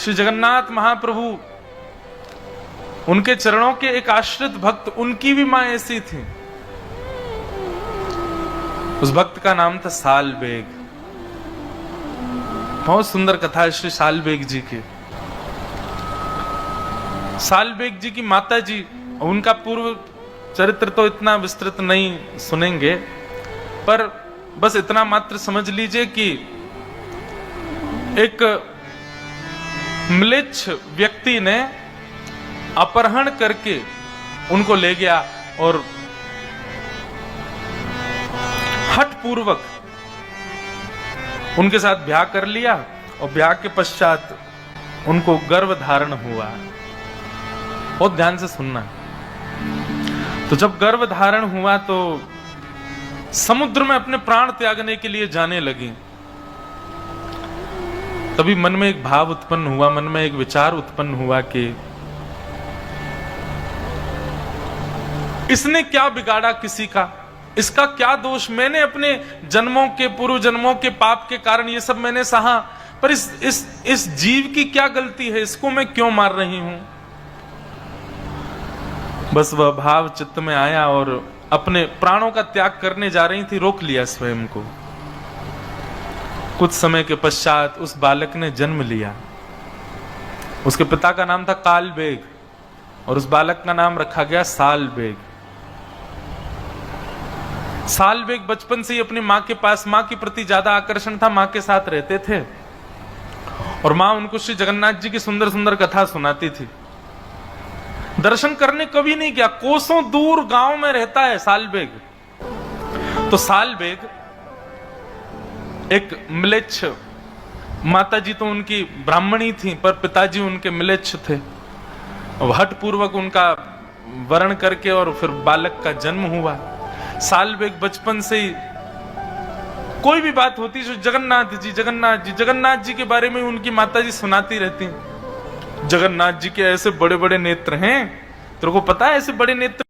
श्री जगन्नाथ महाप्रभु, उनके चरणों के एक आश्रित भक्त, उनकी भी मां ऐसी थी। उस भक्त का नाम था सालबेग। बहुत सुंदर कथा है श्री सालबेग जी की। सालबेग जी की माता जी, उनका पूर्व चरित्र तो इतना विस्तृत नहीं सुनेंगे, पर बस इतना मात्र समझ लीजिए कि एक म्लेच्छ व्यक्ति ने अपहरण करके उनको ले गया और हठपूर्वक उनके साथ ब्याह कर लिया, और ब्याह के पश्चात उनको गर्भ धारण हुआ। बहुत ध्यान से सुनना। तो जब गर्भ धारण हुआ तो समुद्र में अपने प्राण त्यागने के लिए जाने लगी। तभी मन में एक भाव उत्पन्न हुआ, मन में एक विचार उत्पन्न हुआ कि इसने क्या बिगाड़ा किसी का, इसका क्या दोष, मैंने अपने जन्मों के, पूर्व जन्मों के पाप के कारण ये सब मैंने सहा, पर इस जीव की क्या गलती है, इसको मैं क्यों मार रही हूं। बस वह भाव चित्त में आया और अपने प्राणों का त्याग करने जा रही थी, रोक लिया स्वयं को। कुछ समय के पश्चात उस बालक ने जन्म लिया। उसके पिता का नाम था कालबेग और उस बालक का नाम रखा गया सालबेग। सालबेग बचपन से ही अपनी मां के पास, मां के प्रति ज्यादा आकर्षण था, मां के साथ रहते थे और मां उनको श्री जगन्नाथ जी की सुंदर सुंदर कथा सुनाती थी। दर्शन करने कभी नहीं गया, कोसों दूर गांव में रहता है सालबेग। तो सालबेग एक म्लेच्छ, माता जी तो उनकी ब्राह्मणी थी पर पिताजी उनके म्लेच्छ थे। हठपूर्वक उनका वरण करके और फिर बालक का जन्म हुआ। सालबेग बचपन से ही कोई भी बात होती जो जगन्नाथ जी जगन्नाथ जी जगन्नाथ जी के बारे में उनकी माता जी सुनाती रहती। जगन्नाथ जी के ऐसे बड़े बड़े नेत्र हैं, तेरे को पता है ऐसे बड़े नेत्र